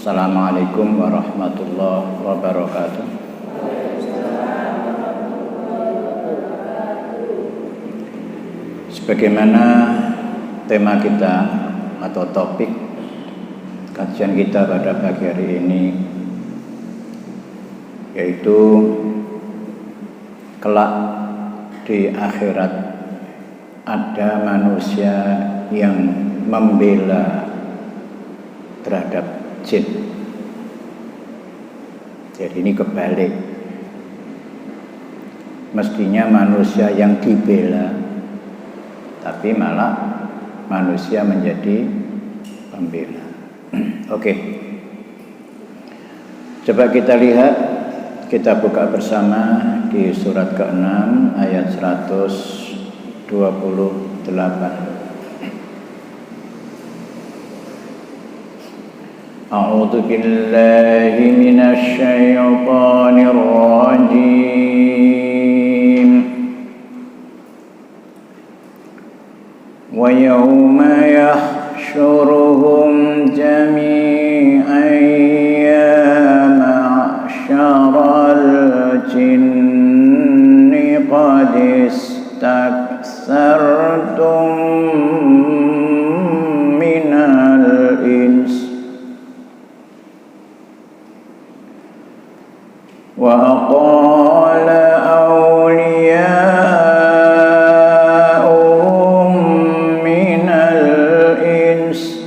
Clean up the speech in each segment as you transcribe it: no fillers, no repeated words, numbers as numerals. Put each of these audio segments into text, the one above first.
Assalamualaikum warahmatullahi wabarakatuh. Sebagaimana tema kita atau topik kajian kita pada pagi hari ini, yaitu kelak di akhirat ada manusia yang membela terhadap jin. Jadi ini kebalik. Mestinya manusia yang dibela, tapi malah manusia menjadi pembela. Oke. Coba kita lihat, kita buka bersama di surat ke-6 ayat 128. A'udzu billahi minasy syaithanir rajim. Wa yawma yahsyuruhum jami'an ya ma'syaral jinni qad istakthartum minal ins wa qala awliya'uhum minal ins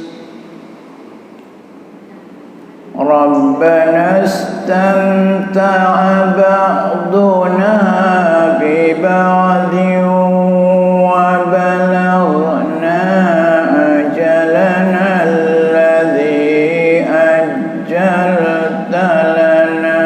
rabbana istamta'a ba'duna bi ba'din wa balaghna ajalana alladhi ajjalta lana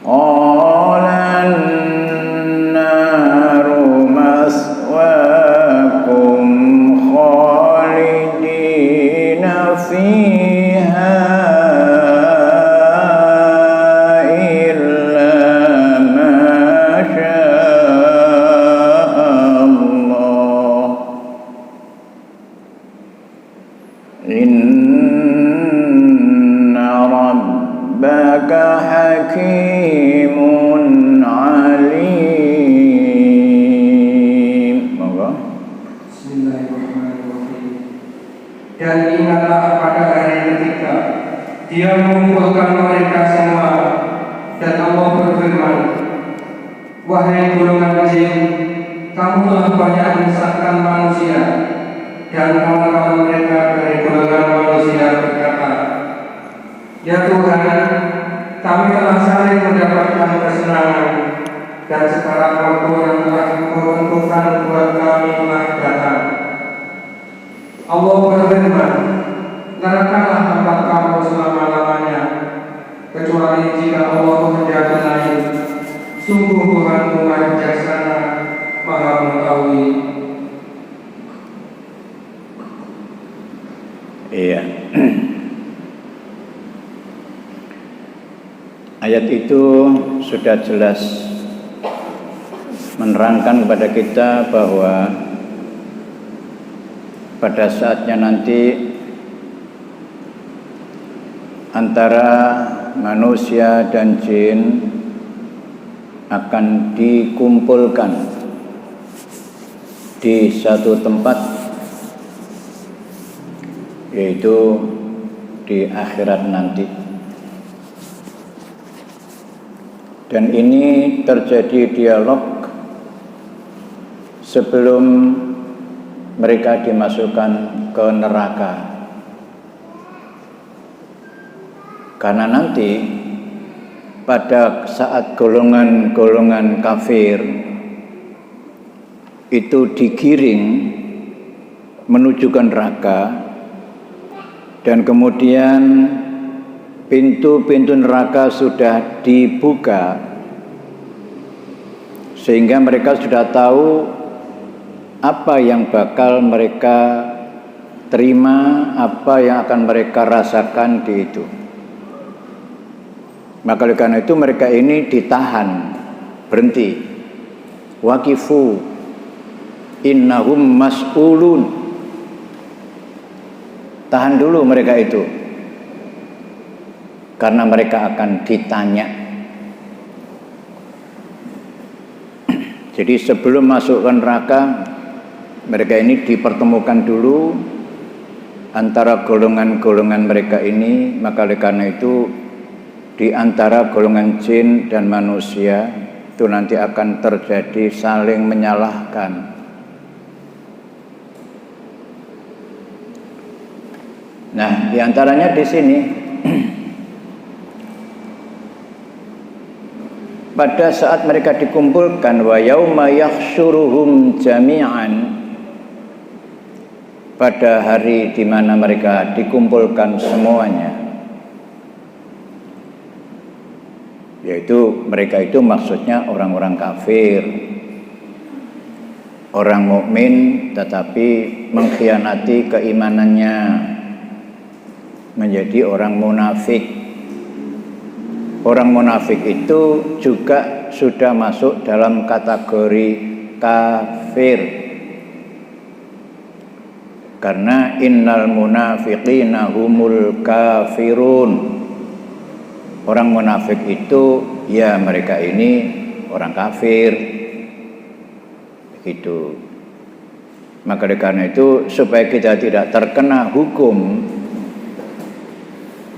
qala an-naru maswaakum khalidina fiha illa ma syaa Allah inna rabbaka hakimun alim. Monggo. Bismillahirrahmanirrahim. Dan ingatlah pada hari ketika Dia mengumpulkan mereka semua, dan Allah berfirman, wahai golongan jin, kamu telah banyak menyesatkan manusia. Dan kawan-kawan mereka dari golongan manusia berkata, ya Tuhan, kami telah saling mendapatkan kesenangan, dan sekarang waktu yang telah Engkau tentukan buat kami telah datang. Allah berfirman, nerakalah tempat kamu selama-lamanya, kecuali jika Allah menghendaki lain. Sungguh Tuhanmu Maha Bijaksana, Maha Mengetahui. Iya. Ayat itu sudah jelas menerangkan kepada kita bahwa pada saatnya nanti antara manusia dan jin akan dikumpulkan di satu tempat, yaitu di akhirat nanti. Dan ini terjadi dialog sebelum mereka dimasukkan ke neraka. Karena nanti pada saat golongan-golongan kafir itu digiring menuju ke neraka, dan kemudian pintu-pintu neraka sudah dibuka, sehingga mereka sudah tahu apa yang bakal mereka terima, apa yang akan mereka rasakan di itu. Maka oleh karena itu mereka ini ditahan, berhenti. Waqifu innahum mas'ulun. Tahan dulu mereka itu, karena mereka akan ditanya. Jadi sebelum masuk ke neraka, mereka ini dipertemukan dulu antara golongan-golongan mereka ini. Maka oleh karena itu, di antara golongan jin dan manusia itu nanti akan terjadi saling menyalahkan. Nah, di antaranya di sini pada saat mereka dikumpulkan, wa yauma yahsyuruhum jami'an, pada hari di mana mereka dikumpulkan semuanya, yaitu mereka itu maksudnya orang-orang kafir, orang mukmin tetapi mengkhianati keimanannya, menjadi orang munafik. Orang munafik itu juga sudah masuk dalam kategori kafir, karena innal munafiqina humul kafirun. Orang munafik itu ya mereka ini orang kafir, begitu. Maka karena itu, supaya kita tidak terkena hukum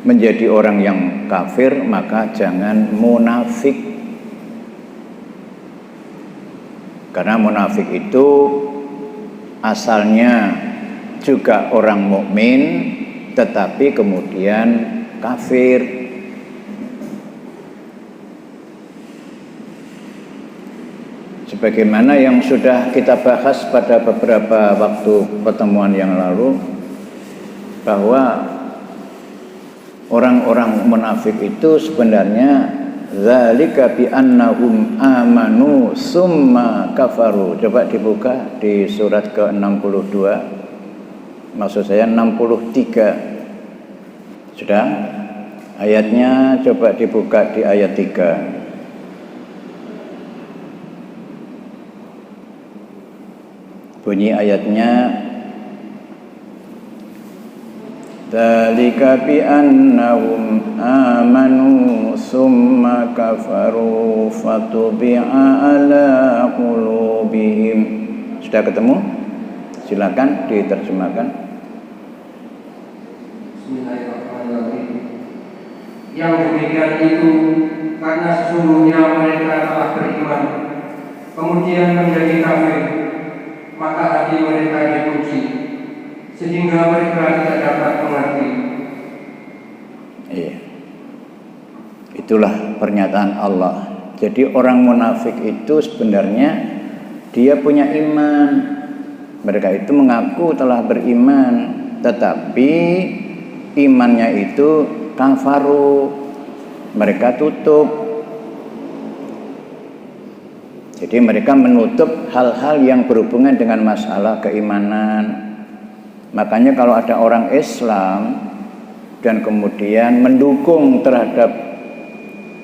menjadi orang yang kafir, maka jangan munafik. Karena munafik itu asalnya juga orang mukmin tetapi kemudian kafir. Sebagaimana yang sudah kita bahas pada beberapa waktu pertemuan yang lalu, bahwa orang-orang munafik itu sebenarnya zalika bi annahum amanu summa kafaru. Coba dibuka di surat ke-62. Maksud saya 63. Sudah? Ayatnya coba dibuka di ayat 3. Bunyi ayatnya, dzalika bi annahum amanu summa kafaru fatubi'a ala qulubihim. Sudah ketemu? Silakan diterjemahkan. Bismillahirrahmanirrahim. Yang demikian itu karena sesungguhnya mereka telah beriman kemudian menjadi kafir, maka hati mereka dikunci sehingga mereka tidak dapat mengerti. Iya. Itulah pernyataan Allah. Jadi orang munafik itu sebenarnya dia punya iman. Mereka itu mengaku telah beriman, tetapi imannya itu kafaru, mereka tutup. Jadi mereka menutup hal-hal yang berhubungan dengan masalah keimanan. Makanya kalau ada orang Islam dan kemudian mendukung terhadap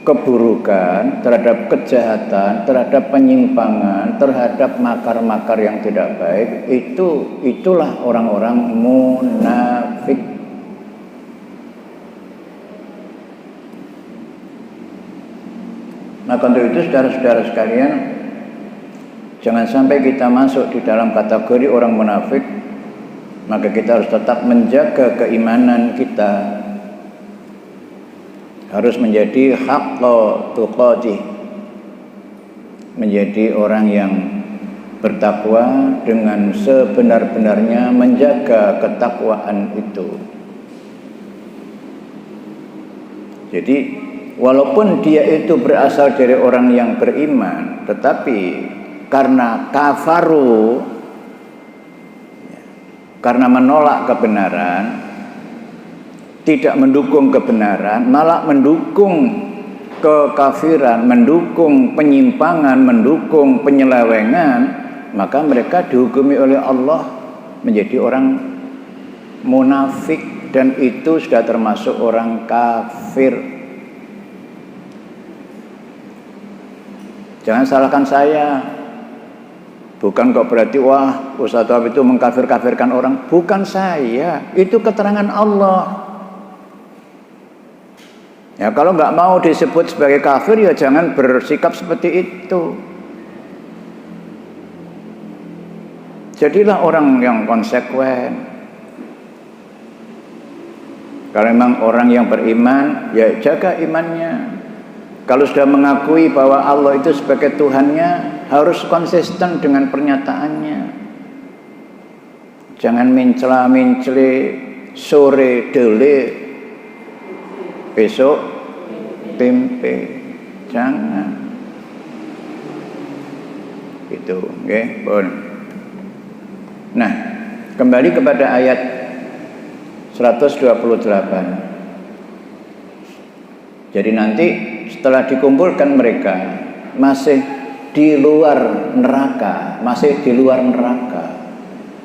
keburukan, terhadap kejahatan, terhadap penyimpangan, terhadap makar-makar yang tidak baik, itulah orang-orang munafik. Maka untuk itu saudara-saudara sekalian, jangan sampai kita masuk di dalam kategori orang munafik. Maka kita harus tetap menjaga keimanan kita, harus menjadi haqqa tuqatih, menjadi orang yang bertakwa dengan sebenar-benarnya, menjaga ketakwaan itu. Jadi walaupun dia itu berasal dari orang yang beriman, tetapi karena kafaru, karena menolak kebenaran, tidak mendukung kebenaran, malah mendukung kekafiran, mendukung penyimpangan, mendukung penyelewengan, maka mereka dihukumi oleh Allah menjadi orang munafik, dan itu sudah termasuk orang kafir. Jangan salahkan saya, Bukan kok berarti wah Ustaz Wahab itu mengkafir-kafirkan orang. Bukan saya, itu keterangan Allah. Ya kalau nggak mau disebut sebagai kafir ya jangan bersikap seperti itu. Jadilah orang yang konsekuen. Kalau memang orang yang beriman, ya jaga imannya. Kalau sudah mengakui bahwa Allah itu sebagai Tuhannya, harus konsisten dengan pernyataannya. Jangan mencela-mencela, sore dele, besok tempe. Jangan. Itu, nggih, pun. Nah, kembali kepada ayat 128. Jadi nanti setelah dikumpulkan mereka masih di luar neraka,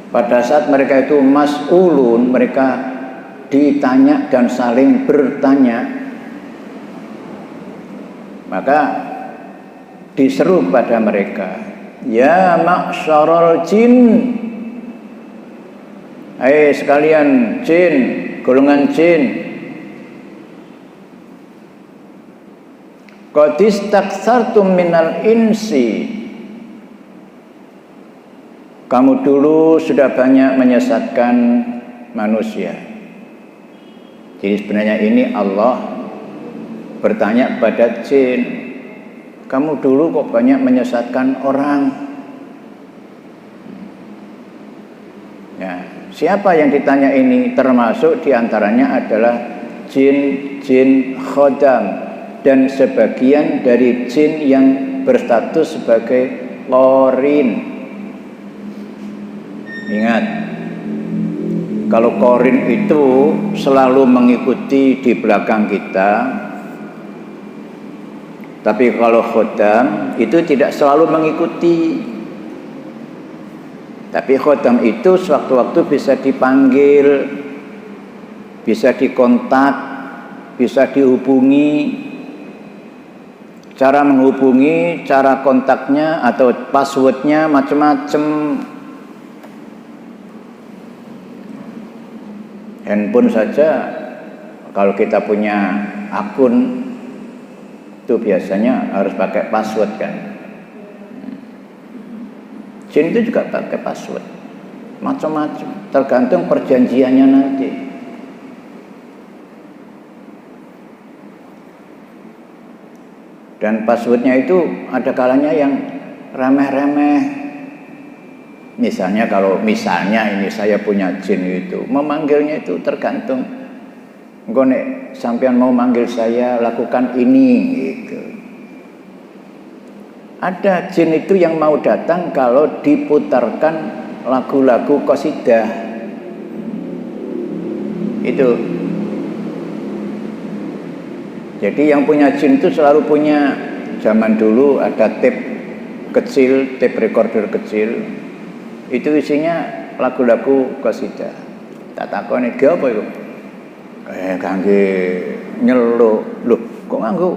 Pada saat mereka itu mas'ulun, mereka ditanya dan saling bertanya. Maka diseru kepada mereka, ya ma'syarul jin, hai sekalian jin, golongan jin, qad istaksartum minal insi, kamu dulu sudah banyak menyesatkan manusia. Jadi sebenarnya ini Allah bertanya kepada jin, kamu dulu kok banyak menyesatkan orang. Ya, siapa yang ditanya ini? Termasuk diantaranya adalah jin khodam dan sebagian dari jin yang berstatus sebagai qorin. Ingat, kalau qorin itu selalu mengikuti di belakang kita. Tapi kalau khodam itu tidak selalu mengikuti. Tapi khodam itu sewaktu-waktu bisa dipanggil, bisa dikontak, bisa dihubungi. Cara menghubungi, cara kontaknya atau passwordnya macam-macam. Handphone saja, kalau kita punya akun itu biasanya harus pakai password kan. Jin itu juga pakai password, macam-macam, tergantung perjanjiannya nanti. Dan passwordnya itu ada kalanya yang remeh-remeh. Misalnya ini saya punya jin itu, memanggilnya itu tergantung. Engko nek sampean mau manggil saya lakukan ini gitu. Ada jin itu yang mau datang kalau diputarkan lagu-lagu qasidah. Itu. Jadi yang punya jin itu selalu punya, zaman dulu ada tape kecil, tape recorder kecil. Itu isinya lagu-lagu qasidah. Tak takoni ge apa iku? Kangge nyeluk. Loh, kok nganggo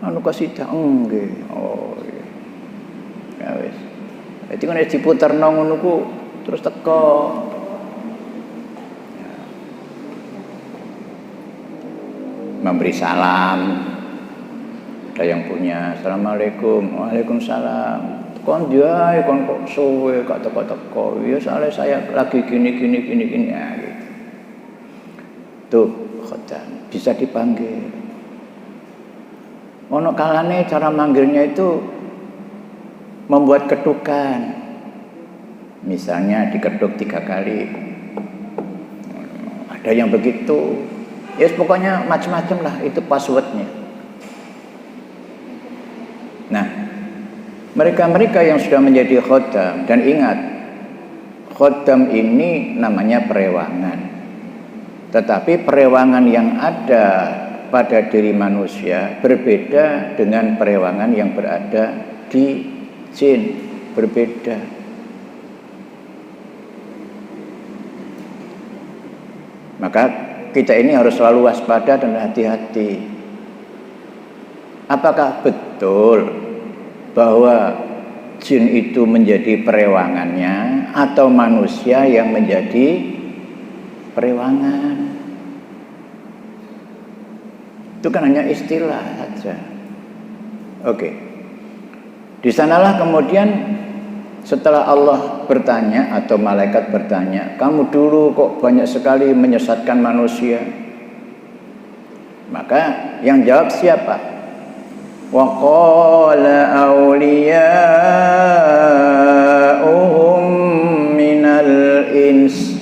anu qasidah? Nggih. Oh iya. Ya wis. Dadi nek diputerno ngono ku terus teko. Ya. Memberi salam. Ada yang punya, Assalamualaikum, Waalaikumsalam. Kon dia kon kok suwe kok teko-teko. Ya soalnya saya lagi gini ya gitu. Tuh, khodam bisa dipanggil. Ono kalane cara manggilnya itu membuat ketukan. Misalnya diketuk 3 kali. Ada yang begitu. Ya pokoknya macam-macam lah itu passwordnya. Nah, mereka-mereka yang sudah menjadi khodam, dan ingat, khodam ini namanya perewangan. Tetapi perewangan yang ada pada diri manusia berbeda dengan perewangan yang berada di jin, berbeda. Maka kita ini harus selalu waspada dan hati-hati. Apakah betul bahwa jin itu menjadi perewangannya atau manusia yang menjadi perewangan. Itu kan hanya istilah saja. Oke. Di sanalah kemudian setelah Allah bertanya atau malaikat bertanya, kamu dulu kok banyak sekali menyesatkan manusia? Maka yang jawab siapa? Wa qala awliya'uhum minal ins.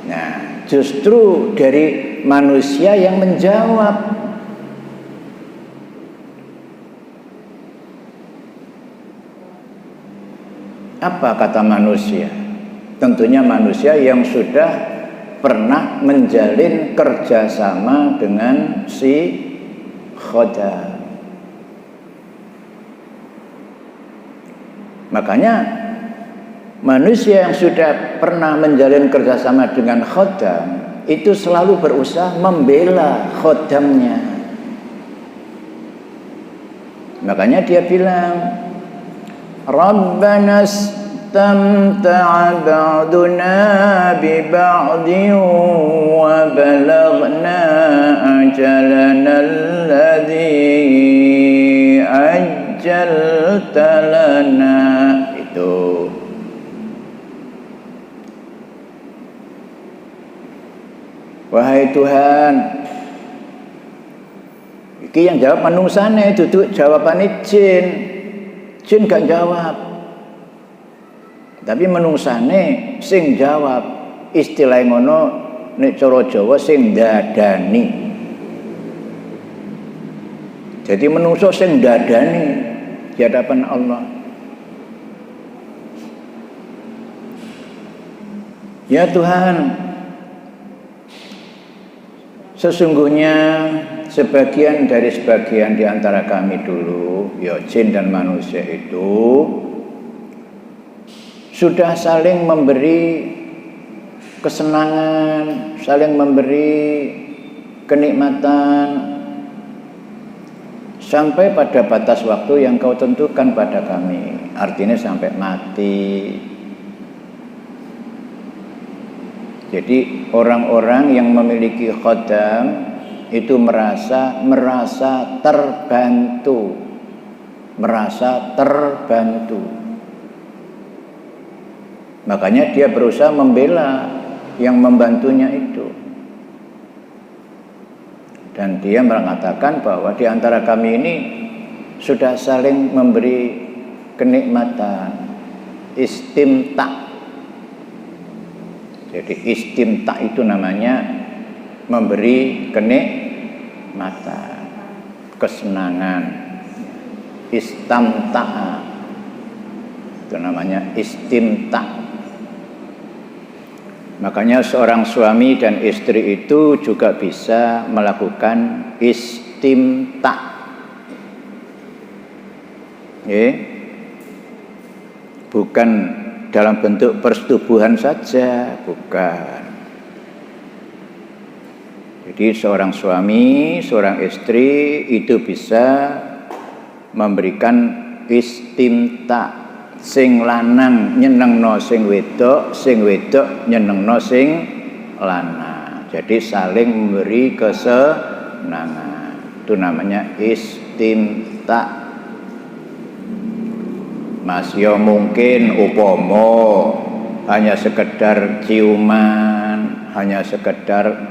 Nah, justru dari manusia yang menjawab. Apa kata manusia? Tentunya manusia yang sudah pernah menjalin kerjasama dengan si khodam. Makanya manusia yang sudah pernah menjalin kerjasama dengan khodam itu selalu berusaha membela khodamnya. Makanya dia bilang, Rabbana istamta'a ba'duna bi ba'din wa balaghna ajalana alladhi ajjalta lana. Itu wahai Tuhan, iki yang jawab manungsane duduk jawabane jin. Jin gak jawab, tapi menungsane sing jawab. Istilah ngono nek cara Jawa sing ndadani. Jadi menungso sing ndadani di hadapan Allah. Ya Tuhan, sesungguhnya sebagian di antara kami dulu, ya jin dan manusia itu sudah saling memberi kesenangan, saling memberi kenikmatan sampai pada batas waktu yang kau tentukan pada kami. Artinya sampai mati. Jadi orang-orang yang memiliki khodam itu merasa terbantu. Makanya dia berusaha membela yang membantunya itu. Dan dia mengatakan bahwa di antara kami ini sudah saling memberi kenikmatan, istimta. Jadi istimta itu namanya memberi kenikmatan, kesenangan. Istamta'a itu namanya istimta. Makanya seorang suami dan istri itu juga bisa melakukan istimta. Bukan dalam bentuk persetubuhan saja, bukan. Jadi seorang suami, seorang istri itu bisa memberikan istimta. Sing lanang nyenengno sing wedok nyenengno sing lanang. Jadi saling memberi kesenangan. Itu namanya istimta. Mas yo mungkin upomo hanya sekedar ciuman, hanya sekedar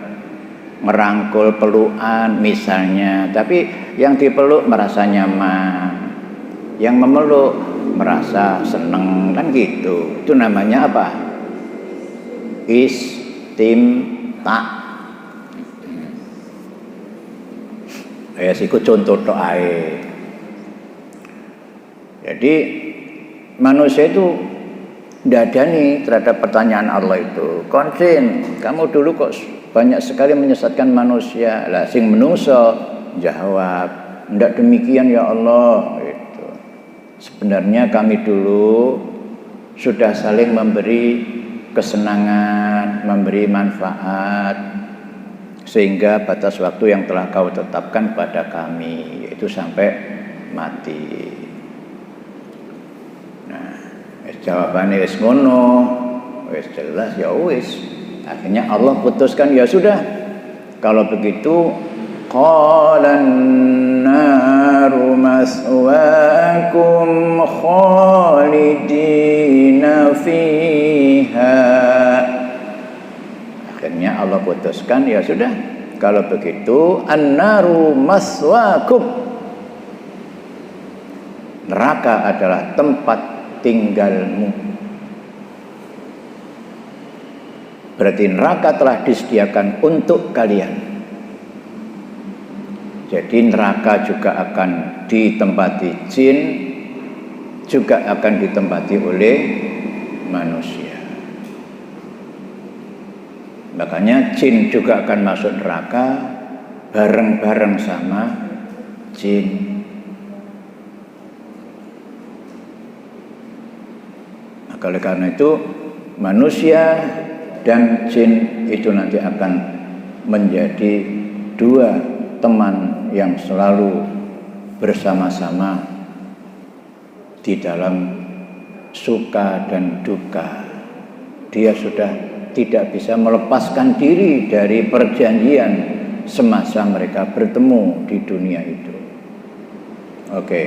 merangkul pelukan misalnya, tapi yang dipeluk merasa nyaman, yang memeluk merasa seneng, kan gitu. Itu namanya apa? Istimta. Ya siku contoh tok ae. Jadi manusia itu dadani terhadap pertanyaan Allah itu. Konsin, kamu dulu kok banyak sekali menyesatkan manusia. Lah sing menungso jawab, ndak demikian ya Allah. Gitu. Sebenarnya kami dulu sudah saling memberi kesenangan, memberi manfaat, sehingga batas waktu yang telah kau tetapkan pada kami, yaitu sampai mati. Jawabannya wis ngono, wis jelas ya wis. Akhirnya Allah putuskan ya sudah. Kalau begitu qalan naru maswaakum khalidina fiha. Akhirnya Allah putuskan ya sudah. Kalau begitu annaru maswaakum. Neraka adalah tempat tinggalmu. Berarti neraka telah disediakan untuk kalian. Jadi neraka juga akan ditempati jin, juga akan ditempati oleh manusia. Makanya jin juga akan masuk neraka bareng-bareng sama jin. Maka oleh karena itu manusia dan jin itu nanti akan menjadi dua teman yang selalu bersama-sama di dalam suka dan duka. Dia sudah tidak bisa melepaskan diri dari perjanjian semasa mereka bertemu di dunia itu. Oke.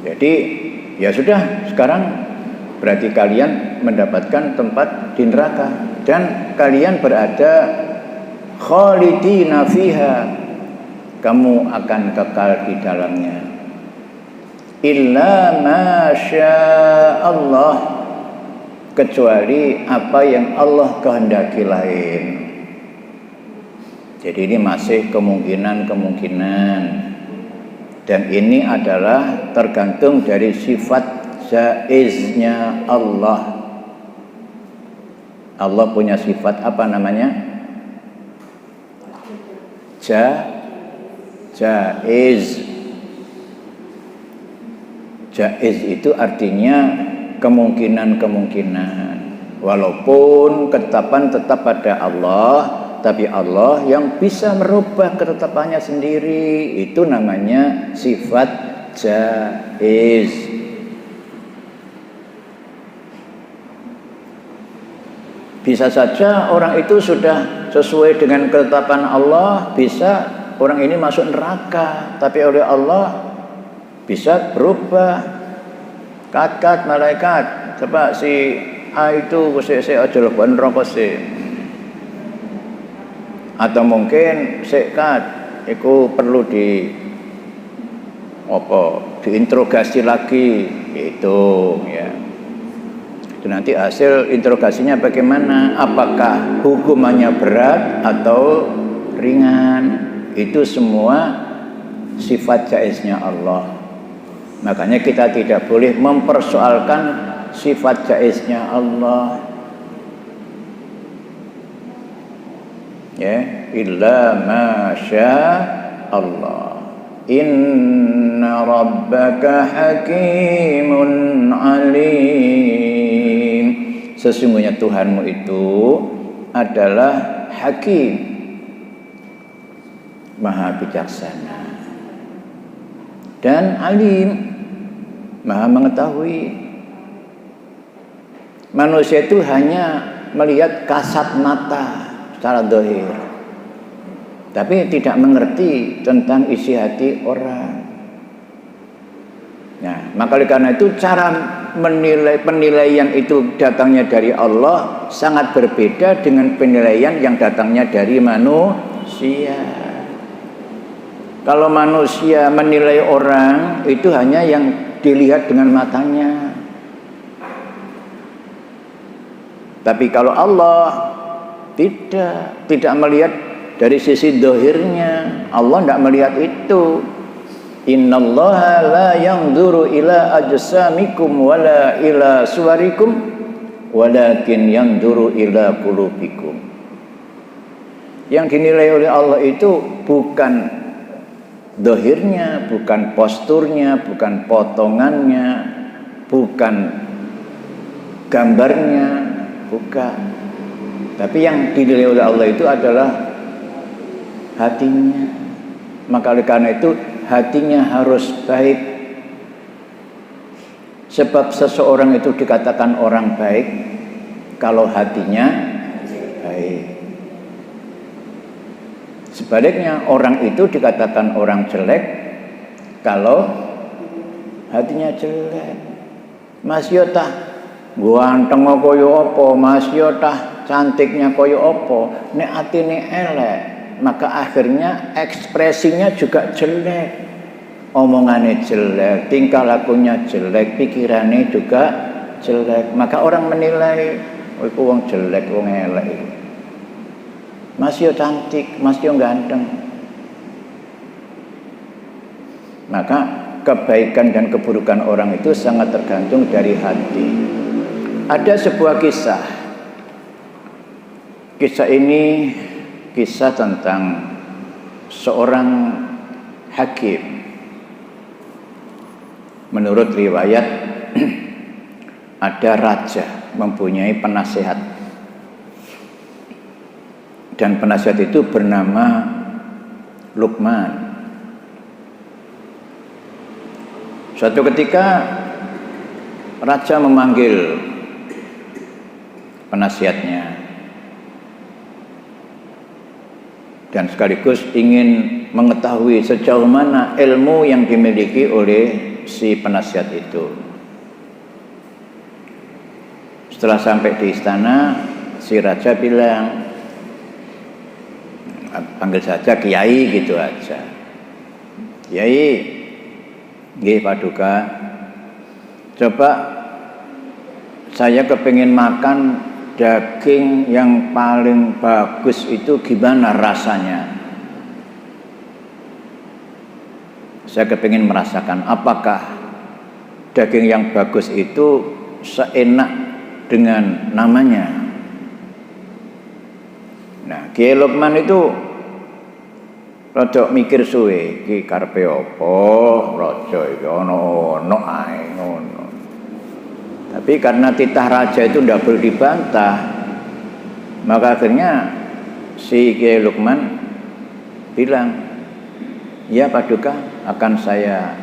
Jadi ya sudah, sekarang berarti kalian mendapatkan tempat di neraka dan kalian berada khalidina fiha, kamu akan kekal di dalamnya. Illa ma sya Allah, kecuali apa yang Allah kehendaki lain. Jadi ini masih kemungkinan. Dan ini adalah tergantung dari sifat jaiznya Allah. Allah punya sifat apa namanya? Jaiz. Jaiz itu artinya kemungkinan. Walaupun ketetapan tetap pada Allah, tapi Allah yang bisa merubah ketetapannya sendiri. Itu namanya sifat jaiz. Bisa saja orang itu sudah sesuai dengan ketetapan Allah, bisa orang ini masuk neraka, tapi oleh Allah bisa berubah. Kat malaikat, coba si A itu saya aja leban rokok sih. Atau mungkin sekat itu perlu diinterogasi lagi itu ya. Itu nanti hasil interogasinya bagaimana, apakah hukumannya berat atau ringan. Itu semua sifat jaiznya Allah. Makanya kita tidak boleh mempersoalkan sifat jaiznya Allah. Ya, illa ma sya Allah. Inna rabbaka hakimun alim. Sesungguhnya Tuhanmu itu adalah hakim, maha bijaksana, dan alim, maha mengetahui. Manusia itu hanya melihat kasat mata secara zahir, tapi tidak mengerti tentang isi hati orang. Nah, maka oleh karena itu cara penilaian itu datangnya dari Allah sangat berbeda dengan penilaian yang datangnya dari manusia. Kalau manusia menilai orang itu hanya yang dilihat dengan matanya. Tapi kalau Allah tidak melihat dari sisi zahirnya. Allah tidak melihat itu. Innallaha la yanzuru ila ajsamikum wala ila suwarikum walakin yanzuru ila qulubikum. Yang dinilai oleh Allah itu bukan zahirnya, bukan posturnya, bukan potongannya, bukan gambarnya, bukan. Tapi yang dinilai oleh Allah itu adalah hatinya. Maka oleh karena itu hatinya harus baik, Sebab seseorang itu dikatakan orang baik kalau hatinya baik. Sebaliknya orang itu dikatakan orang jelek kalau hatinya jelek. Mas yo tah ganteng kaya apa, mas yo tah cantiknya kaya apa, nek atine elek, maka akhirnya ekspresinya juga jelek. Omongannya jelek, tingkah lakunya jelek, pikirannya juga jelek. Maka orang menilai, oh itu wong jelek, wong elek. Mas yo cantik, mas yo ganteng. Maka kebaikan dan keburukan orang itu sangat tergantung dari hati. Ada sebuah kisah. Kisah ini kisah tentang seorang hakim. Menurut riwayat ada raja mempunyai penasehat, dan penasehat itu bernama Luqman. Suatu ketika raja memanggil penasihatnya dan sekaligus ingin mengetahui sejauh mana ilmu yang dimiliki oleh si penasihat itu. Setelah sampai di istana, si raja bilang, panggil saja Kiai gitu aja. Kiai, nggih Paduka, coba saya kepingin makan daging yang paling bagus itu gimana rasanya? Saya kepingin merasakan apakah daging yang bagus itu seenak dengan namanya. Nah, Kiai Luqman itu rada mikir suwe, iki karepe apa raja iki ono ae ngono. Tapi karena titah raja itu ndak boleh dibantah, maka akhirnya si Kiai Luqman bilang, "Ya Paduka, akan saya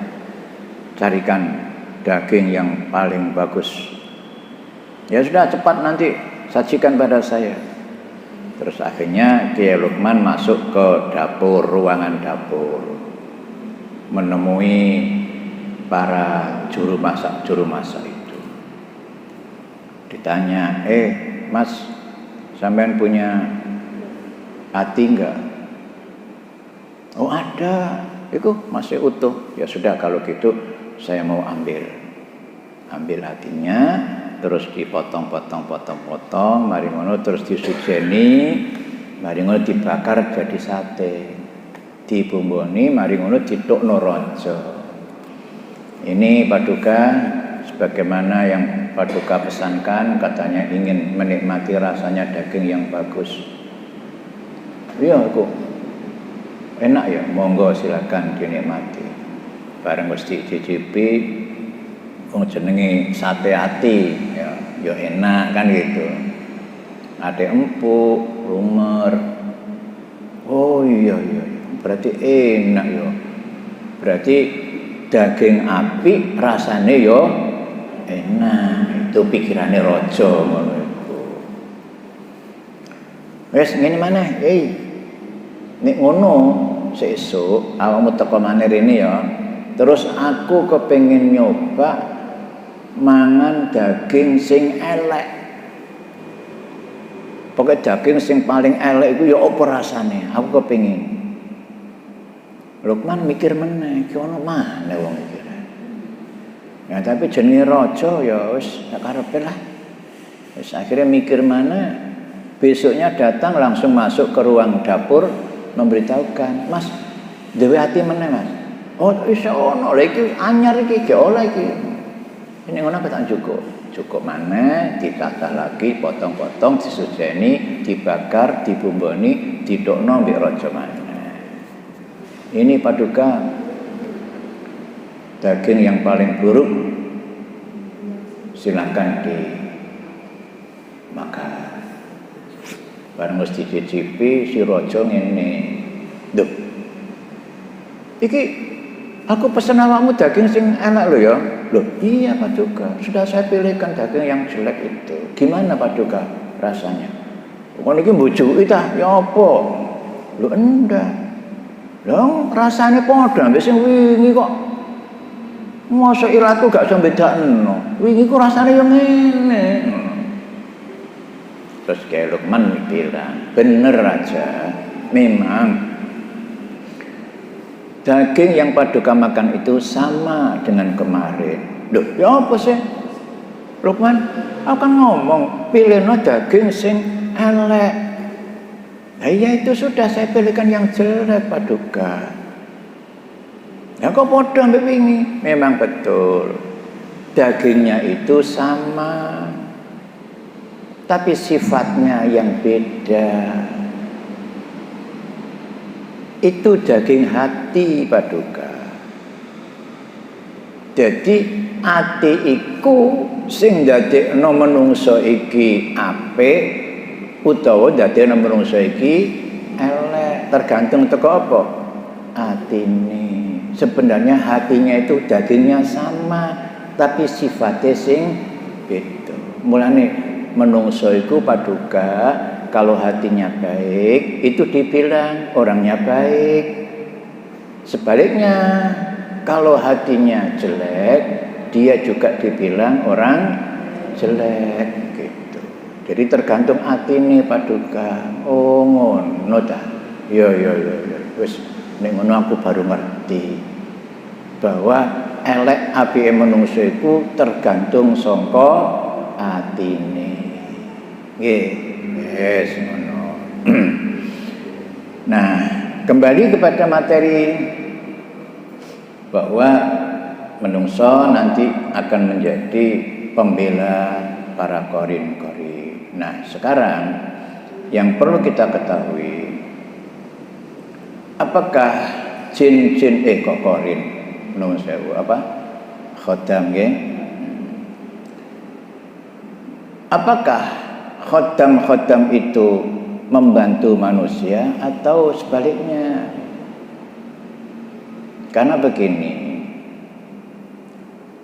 carikan daging yang paling bagus. Ya sudah, cepat nanti sajikan pada saya." Terus akhirnya Kiai Luqman masuk ke dapur, ruangan dapur, menemui para juru masak itu. Ditanya, Mas, sampean punya hati enggak? Oh ada, itu masih utuh. Ya sudah, kalau gitu saya mau ambil hatinya, terus dipotong-potong, mari ngono terus disujeni, mari ngono dibakar jadi sate, dibumboni, mari ngono ditukno raja. Ini Paduka, sebagaimana yang Paduka pesankan, katanya ingin menikmati rasanya daging yang bagus. Iya, aku enak ya, monggo silakan dinikmati. Bareng mesti cicipi, wong jenenge sate ati, ya enak kan gitu. Ada empuk, lumer. Oh iya, berarti enak ya. Berarti daging api rasane yo enak. Itu pikirannya raja ngono iku. Wes ngene maneh, nek ngono sesuk awakmu teko maneh rene ya. Terus aku kepengin nyoba mangan daging sing elek. Pokoke daging sing paling elek iku ya apa rasane? Aku kepengin. Luqman mikir meneh, iki ono maneh wong iki. Ya tapi jenenge raja ya wis karepe lah. Wis akhirnya mikir mana, besoknya datang langsung masuk ke ruang dapur memberitahukan, "Mas, dewe ati meneh, Mas." "Oh, iso ono lha iki anyar iki ge oleh iki." Ini ngono tak cukup mana, ditata lagi, potong-potong, disujeni, dibakar, dibumboni, didokno mbek raja mana. Ini Paduka daging yang paling buruk, silakan dimakan. Bareng mesti dicicipi si raja ngene. Duh. Iki Aku pesen awakmu daging sing enak lho ya. Loh, iya Paduka, sudah saya pilihkan daging yang jelek itu. Gimana Paduka rasanya? Kon iki mbojoki ta, ya apa? Lho enggak. Lho rasane padha ambek sing wingi kok. Mosok iratku gak iso bedakno. Wingi ku rasane yo ngene. Terus kayak Lukman bilang, bener aja, memang daging yang Paduka makan itu sama dengan kemarin. Loh, ya apa sih? Lukman, aku kan ngomong, pilihno daging sing elek. Nah, iya itu sudah saya pilihkan yang jelek Paduka. Ya kok podo ambek wingi? Memang betul. Dagingnya itu sama. Tapi sifatnya yang beda. Itu daging hati Paduka. Jadi ati iku sing dadekno menungso iki apik utawa dadekno menungso iki elek, tergantung teko apa? Atine. Sebenarnya hatinya itu dagingnya sama, tapi sifatnya sing beda. Mulane menungso iku Paduka kalau hatinya baik, itu dibilang orangnya baik. Sebaliknya, kalau hatinya jelek, dia juga dibilang orang jelek. Gitu. Jadi tergantung hati nih Paduka. Oh ngono ta. Ya. Wis nek ngono aku baru ngerti bahwa elek apike menungso iku tergantung saka atine. Nggih. Yes, no. Nah, kembali kepada materi bahwa menungso nanti akan menjadi pembela para korin-korin. Nah, sekarang yang perlu kita ketahui, apakah jin-jin kok korin? Menurut saya apa? Khodam, nggih. Apakah khodam-khodam itu membantu manusia atau sebaliknya? Karena begini,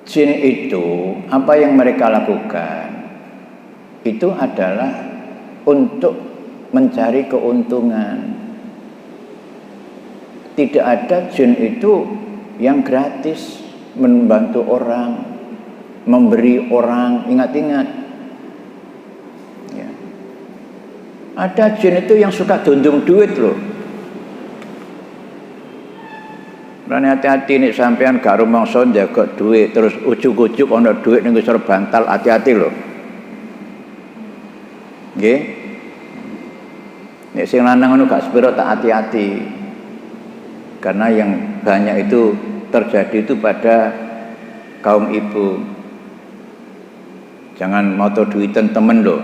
jin itu apa yang mereka lakukan itu adalah untuk mencari keuntungan. Tidak ada jin itu yang gratis membantu orang, memberi orang. Ingat-ingat. Ada jin itu yang suka dundung duit loh. Lan hati-hati nih sampean gak rumangsa njaga duit terus ujug-ujug ana duit ning ngisor bantal, hati-hati loh. Nggih. Nek sing lanang ngono gak sepiro tak hati-hati. Karena yang banyak itu terjadi itu pada kaum ibu. Jangan moto duiten temen loh.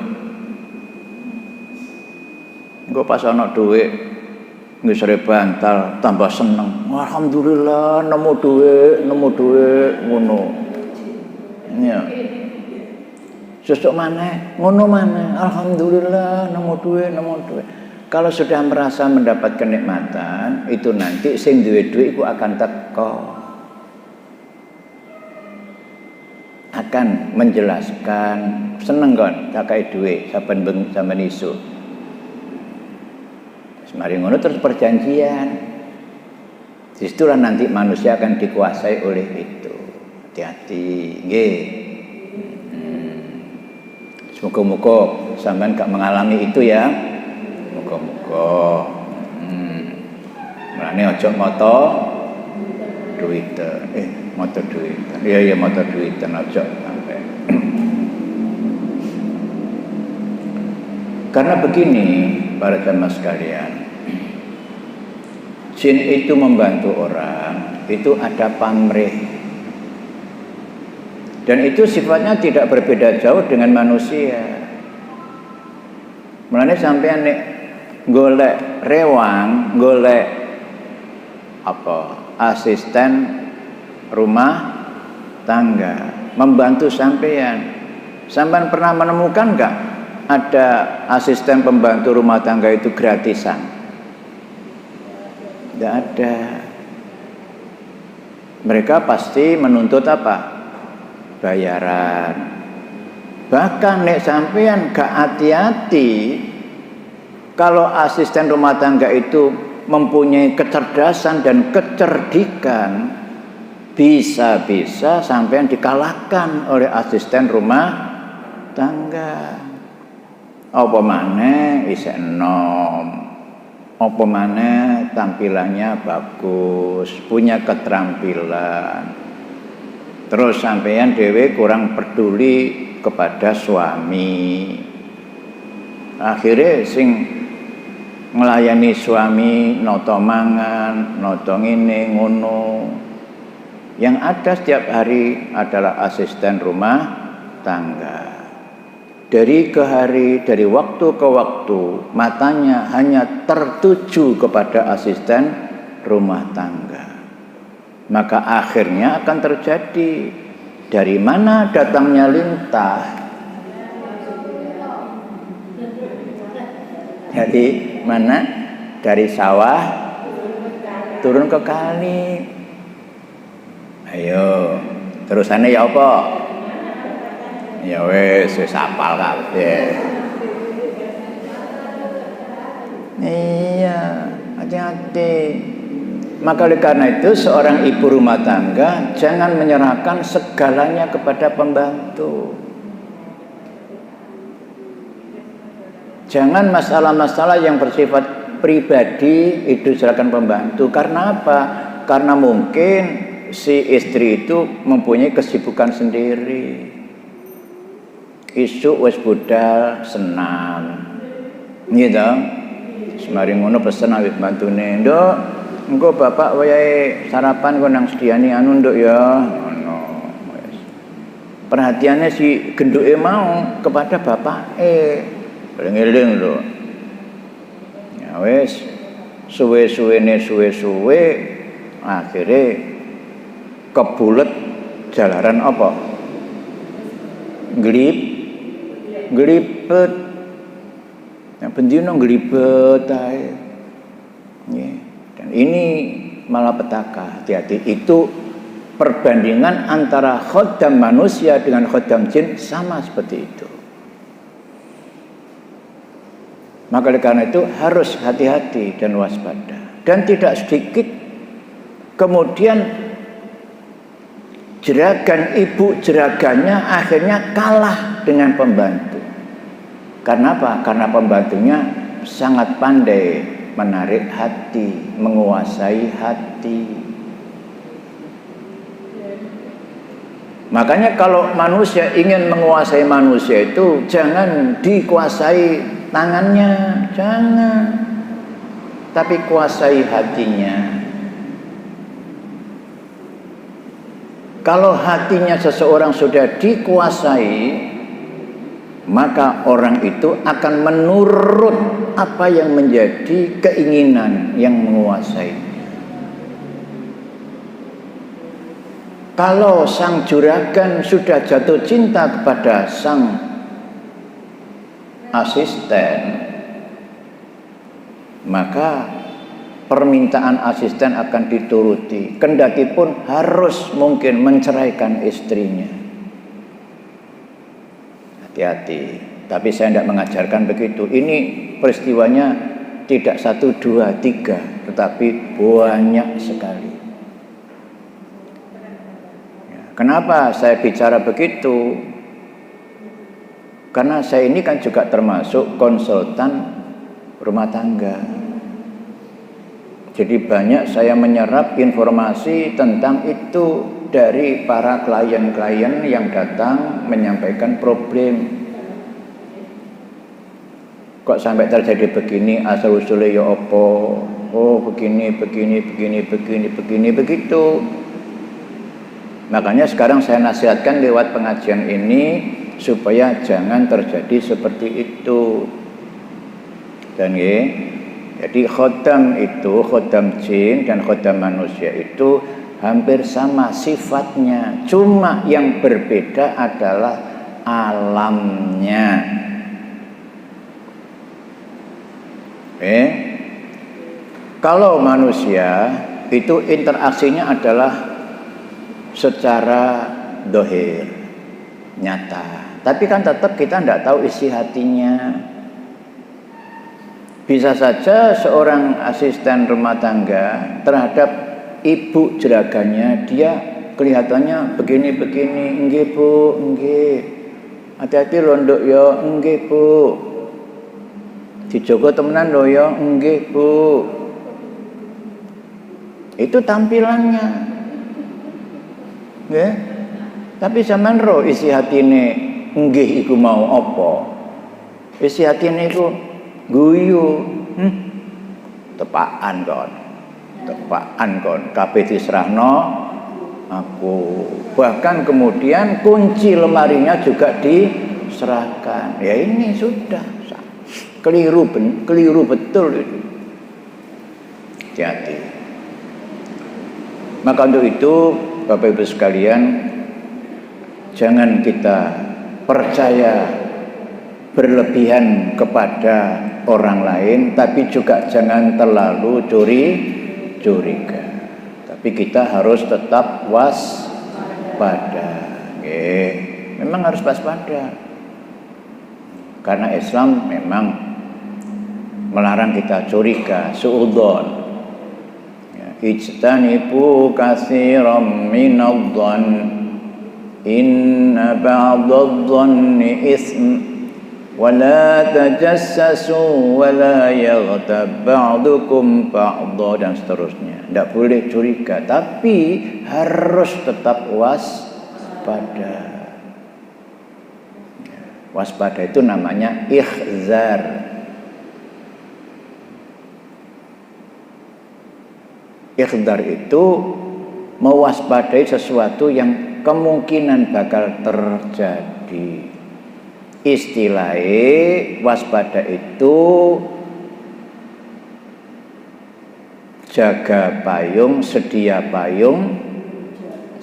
Engko pas ana dhuwit ngisore bantal tambah seneng. Alhamdulillah nemu dhuwit ngono. Ya. Sesuk maneh ngono maneh. Alhamdulillah nemu dhuwit. Kalau sudah merasa mendapat kenikmatan, itu nanti sing duwe dhuwit iku akan teko. Akan menjelaskan seneng kon tak kae dhuwit saben isuk. Mari ngono terus perjanjian. Disitulah nanti manusia akan dikuasai oleh itu. Hati-hati, nggih. Semoga-moga sampean gak mengalami itu ya. Moga-moga. Mulane aja moto duiten. Moto duiten. Iya moto duiten aja sampai. Karena begini, para jamaah sekalian, jin itu membantu orang, itu ada pamrih. Dan itu sifatnya tidak berbeda jauh dengan manusia. Mulane sampean nek golek rewang, golek asisten rumah tangga, membantu sampean. Sampean pernah menemukan enggak ada asisten pembantu rumah tangga itu gratisan? Tidak ada. mereka pasti menuntut apa? Bayaran. Bahkan nek sampean gak hati-hati, kalau asisten rumah tangga itu mempunyai kecerdasan dan kecerdikan, bisa-bisa sampean dikalahkan oleh asisten rumah tangga. Apa maneh isih enom, apa maneh tampilannya bagus, punya keterampilan. Terus sampean dhewe kurang peduli kepada suami. Akhirnya sing melayani suami noto mangan, noto ngene ngono. Yang ada setiap hari adalah asisten rumah tangga. Dari ke hari, dari waktu ke waktu, matanya hanya tertuju kepada asisten rumah tangga. Maka akhirnya akan terjadi, dari mana datangnya lintah? Dari mana? Dari sawah turun ke kali. Ayo, terusannya ya apa? Ya wes apal kabeh. Iya, hati-hati. Maka oleh karena itu seorang ibu rumah tangga jangan menyerahkan segalanya kepada pembantu. Jangan masalah-masalah yang bersifat pribadi itu serahkan pembantu. Karena apa? Karena mungkin si istri itu mempunyai kesibukan sendiri. Isuk wis budal senam. Gitu. Semari ngono pesen awit bantune, "Nduk, engko bapak wayahe sarapan kok nang sediani anu nduk ya." Ngono. Wis. Perhatiannya si genduke mau kepada bapake. Eling-eling lho. Ya wis, suwe-suwene akhirnya kebulet jalaran apa? Glipet. Yang penting glipet ae. Nggih. Dan ini malapetaka. Hati-hati, itu perbandingan antara khodam manusia dengan khodam jin sama seperti itu. Maka oleh karena itu harus hati-hati dan waspada. Dan tidak sedikit kemudian jeragannya akhirnya kalah dengan pembantu. Karena apa? Karena pembantunya sangat pandai menarik hati, menguasai hati. Makanya kalau manusia ingin menguasai manusia itu jangan dikuasai tangannya, jangan. Tapi kuasai hatinya. Kalau hatinya seseorang sudah dikuasai, maka orang itu akan menurut apa yang menjadi keinginan yang menguasai. Kalau sang juragan sudah jatuh cinta kepada sang asisten, maka permintaan asisten akan dituruti, kendati pun harus mungkin menceraikan istrinya. Hati-hati, tapi saya tidak mengajarkan begitu. Ini peristiwanya tidak 1, 2, 3, tetapi banyak sekali. Kenapa saya bicara begitu? Karena saya ini kan juga termasuk konsultan rumah tangga. Jadi banyak saya menyerap informasi tentang itu dari para klien-klien yang datang menyampaikan problem. Kok sampai terjadi begini, asal usulnya ya apa? Oh begini, begitu. Makanya sekarang saya nasihatkan lewat pengajian ini supaya jangan terjadi seperti itu. Dan jadi khodam itu, khodam jin dan khodam manusia itu hampir sama sifatnya. Cuma yang berbeda adalah alamnya. Kalau manusia itu interaksinya adalah secara dohir, nyata. Tapi kan tetap kita tidak tahu isi hatinya. Bisa saja seorang asisten rumah tangga terhadap ibu jeragannya, dia kelihatannya begini-begini, nggih Bu, nggih. Hati-hati lho nduk ya, nggih Bu. Dijogo temenan lho ya, nggih Bu. Itu tampilannya. Nggih. Tapi sampean ro isi hatine nggih iku mau apa? Isi hatine iku guyu. Tepakan kon. Kabeh diserahno aku. Bahkan kemudian kunci lemarinya juga diserahkan. Ya ini sudah keliru betul itu. Hati-hati. Maka untuk itu Bapak Ibu sekalian, jangan kita percaya berlebihan kepada orang lain, tapi juga jangan terlalu curiga. Tapi kita harus tetap waspada. Memang harus waspada. Karena Islam memang melarang kita curiga, suudzon. Ijtanibu katsiran minadh-dhann inna ba'dadh-dhanni itsm wa la tajassasu wa la yaghtab ba'dukum ba'dha dan seterusnya. Tidak boleh curiga, tapi harus tetap waspada. Waspada itu namanya ikhzar. Ikhzar itu mewaspadai sesuatu yang kemungkinan bakal terjadi. Istilahnya waspada itu jaga payung, sedia payung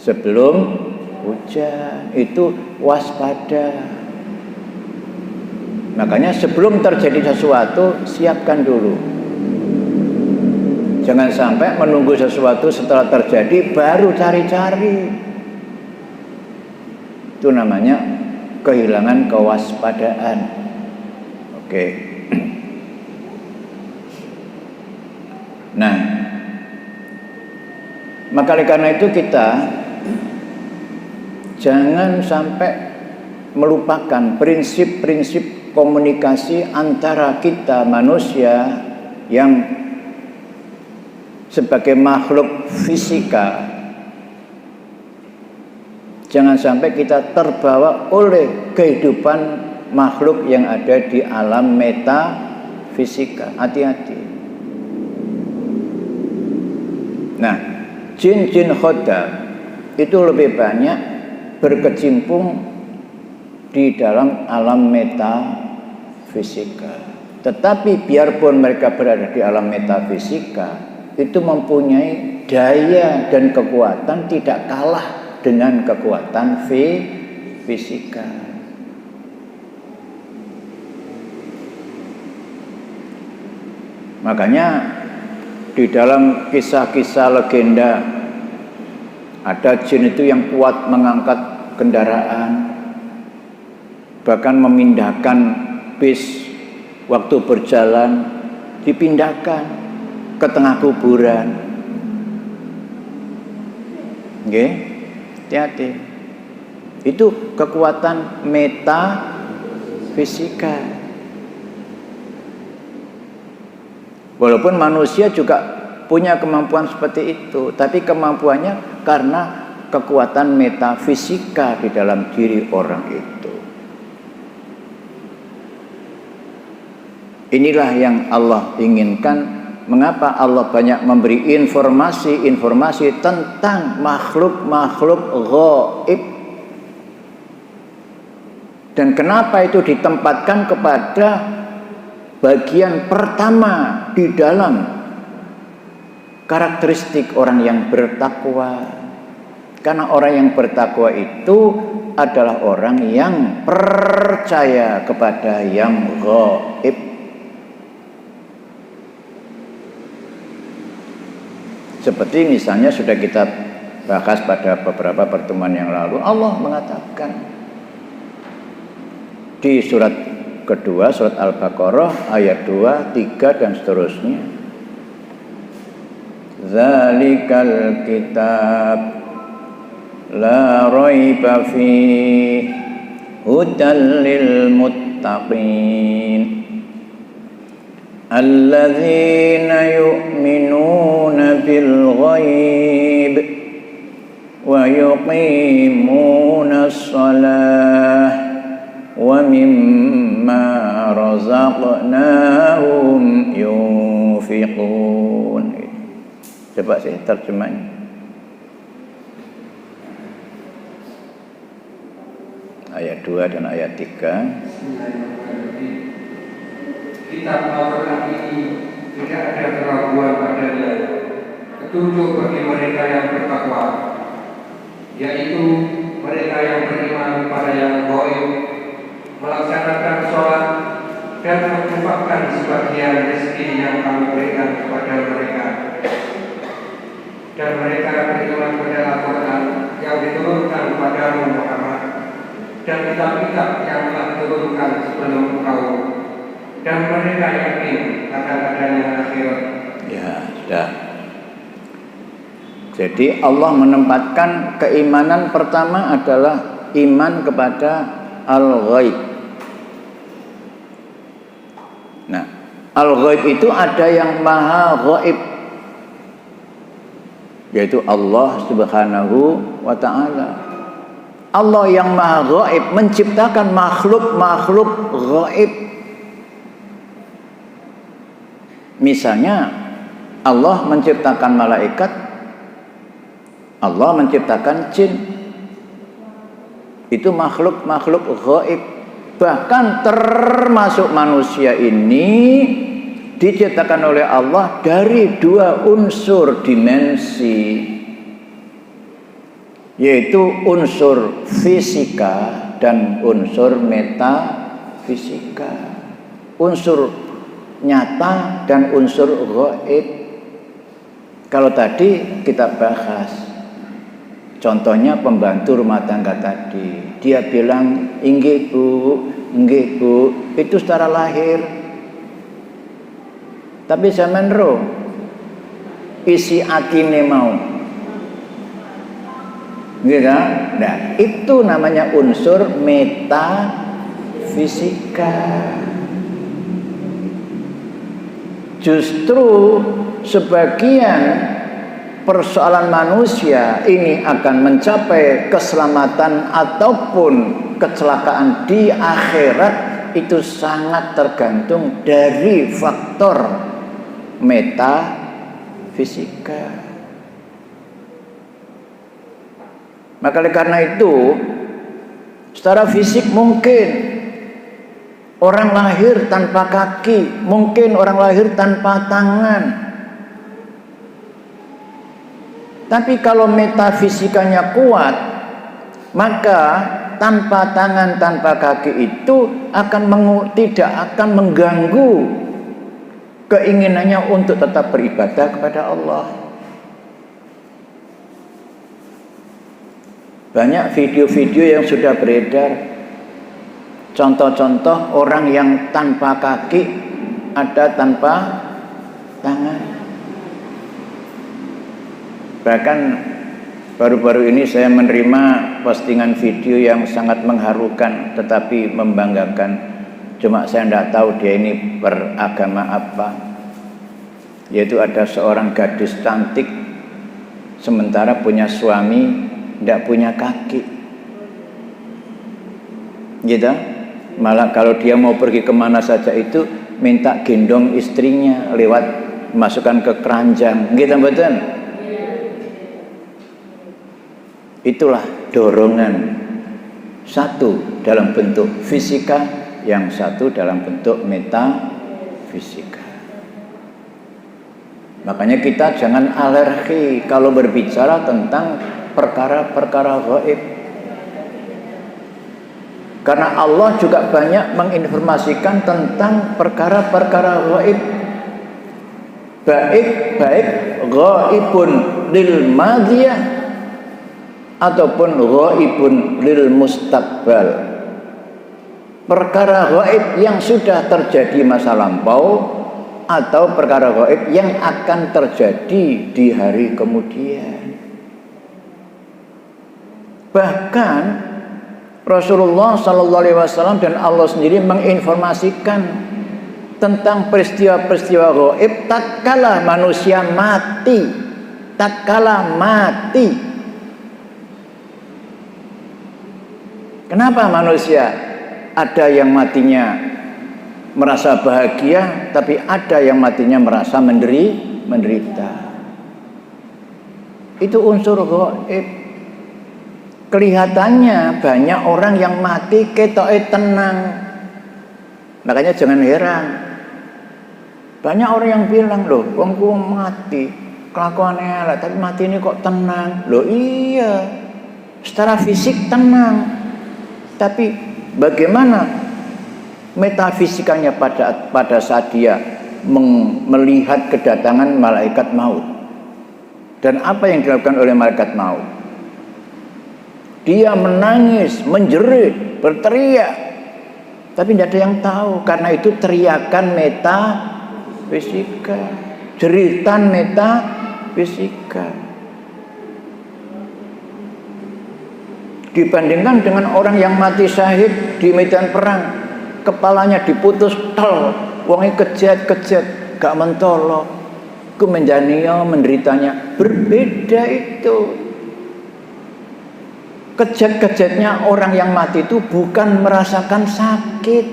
sebelum hujan. Itu waspada. Makanya sebelum terjadi sesuatu, siapkan dulu. Jangan sampai menunggu sesuatu setelah terjadi baru cari-cari. Itu namanya kehilangan kewaspadaan. Oke. Nah, maka karena itu kita jangan sampai melupakan prinsip-prinsip komunikasi antara kita manusia yang sebagai makhluk fisika. Jangan sampai kita terbawa oleh kehidupan makhluk yang ada di alam metafisika. Hati-hati. Nah, jin-jin khodam itu lebih banyak berkecimpung di dalam alam metafisika. Tetapi biarpun mereka berada di alam metafisika, itu mempunyai daya dan kekuatan tidak kalah dengan kekuatan fisika. Makanya di dalam kisah-kisah legenda ada jin itu yang kuat mengangkat kendaraan, bahkan memindahkan bis waktu berjalan, dipindahkan ke tengah kuburan. Nggih, hati-hati. Itu kekuatan metafisika. Walaupun manusia juga punya kemampuan seperti itu, tapi kemampuannya karena kekuatan metafisika di dalam diri orang itu. Inilah yang Allah inginkan. Mengapa Allah banyak memberi informasi tentang makhluk-makhluk ghaib? Dan kenapa itu ditempatkan kepada bagian pertama di dalam karakteristik orang yang bertakwa? Karena orang yang bertakwa itu adalah orang yang percaya kepada yang ghaib. Seperti misalnya sudah kita bahas pada beberapa pertemuan yang lalu, Allah mengatakan di surat kedua, surat Al-Baqarah ayat 2, 3 dan seterusnya. Zalikal kitab la raiba fihi hudan lil muttaqin alladzina yu'minuna bil ghaib wa yuqimuna as-salah wa mimma razaqnahum yunfiqun. Coba saya terjemahnya. Ayat 2 dan ayat 3. Kitab Al-Quran ini tidak ada keraguan padanya, petunjuk bagi mereka yang bertakwa, yaitu mereka yang beriman pada yang gaib, melaksanakan sholat dan menginfakkan sebagian rezeki yang kami berikan kepada mereka. Dan mereka beriman pada Al-Quran yang diturunkan kepadamu Muhammad dan kitab-kitab yang telah diturunkan sebelum engkau, dan mereka yakin akan adanya akhirat. Ya, sudah. Jadi Allah menempatkan keimanan pertama adalah iman kepada al-ghaib. Nah, al-ghaib itu ada yang maha ghaib, yaitu Allah Subhanahu wa ta'ala. Allah yang maha ghaib menciptakan makhluk-makhluk ghaib. Misalnya Allah menciptakan malaikat, Allah menciptakan jin. Itu makhluk-makhluk ghaib. Bahkan termasuk manusia ini diciptakan oleh Allah dari 2 unsur dimensi, yaitu unsur fisika dan unsur metafisika, unsur nyata dan unsur ghaib. Kalau tadi kita bahas contohnya pembantu rumah tangga tadi, dia bilang inggih bu, itu secara lahir. Tapi sampean ro isi atine mau, gitu kan? Nah, itu namanya unsur metafisika. Justru sebagian persoalan manusia ini akan mencapai keselamatan ataupun kecelakaan di akhirat itu sangat tergantung dari faktor metafisika. Maka oleh karena itu, secara fisik mungkin orang lahir tanpa kaki, mungkin orang lahir tanpa tangan. Tapi kalau metafisikanya kuat, maka tanpa tangan, tanpa kaki itu tidak akan mengganggu keinginannya untuk tetap beribadah kepada Allah. Banyak video-video yang sudah beredar, contoh-contoh orang yang tanpa kaki, ada tanpa tangan. Bahkan baru-baru ini saya menerima postingan video yang sangat mengharukan tetapi membanggakan. Cuma saya tidak tahu dia ini beragama apa. Yaitu ada seorang gadis cantik sementara punya suami tidak punya kaki. Gitu. Malah kalau dia mau pergi kemana saja itu minta gendong istrinya lewat masukkan ke keranjang, gitu betul. Itulah dorongan, satu dalam bentuk fisika, yang satu dalam bentuk metafisika. Makanya kita jangan alergi kalau berbicara tentang perkara-perkara gaib. Karena Allah juga banyak menginformasikan tentang perkara-perkara gaib. Baik gaibun lil madiyah ataupun ghaibun lil mustaqbal, perkara gaib yang sudah terjadi masa lampau atau perkara gaib yang akan terjadi di hari kemudian. Bahkan Rasulullah Sallallahu Alaihi Wasallam dan Allah sendiri menginformasikan tentang peristiwa-peristiwa gaib tatkala manusia mati, tatkala mati. Kenapa manusia ada yang matinya merasa bahagia, tapi ada yang matinya merasa menderita? Itu unsur gaib. Kelihatannya banyak orang yang mati ketoke tenang. Makanya jangan heran. Banyak orang yang bilang, loh, wongku mati, kelakuannya elek, tapi mati ini kok tenang. Loh iya, secara fisik tenang. Tapi bagaimana metafisikanya pada saat dia melihat kedatangan malaikat maut? Dan apa yang dilakukan oleh malaikat maut? Dia menangis, menjerit, berteriak, tapi tidak ada yang tahu karena itu teriakan metafisika, jeritan metafisika. Dibandingkan dengan orang yang mati syahid di medan perang, kepalanya diputus tol, wonge kejat-kejat, gak mentolo, ku menjaniyo menderitanya, berbeda itu. Kejat-kejatnya orang yang mati itu bukan merasakan sakit,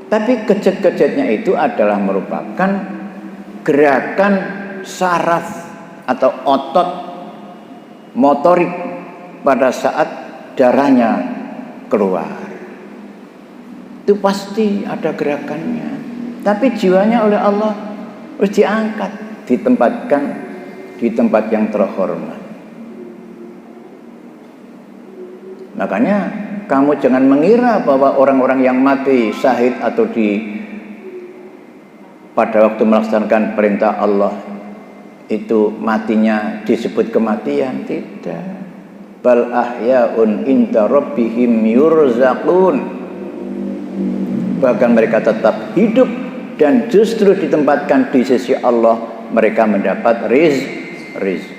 tapi kejat-kejatnya itu adalah merupakan gerakan saraf atau otot motorik pada saat darahnya keluar. Itu pasti ada gerakannya, tapi jiwanya oleh Allah harus diangkat, ditempatkan di tempat yang terhormat. Makanya kamu jangan mengira bahwa orang-orang yang mati syahid atau pada waktu melaksanakan perintah Allah itu matinya disebut kematian. Tidak. Bal ahyaun inda rabbihim yurzaqun. Bahkan mereka tetap hidup dan justru ditempatkan di sisi Allah mereka mendapat rizki.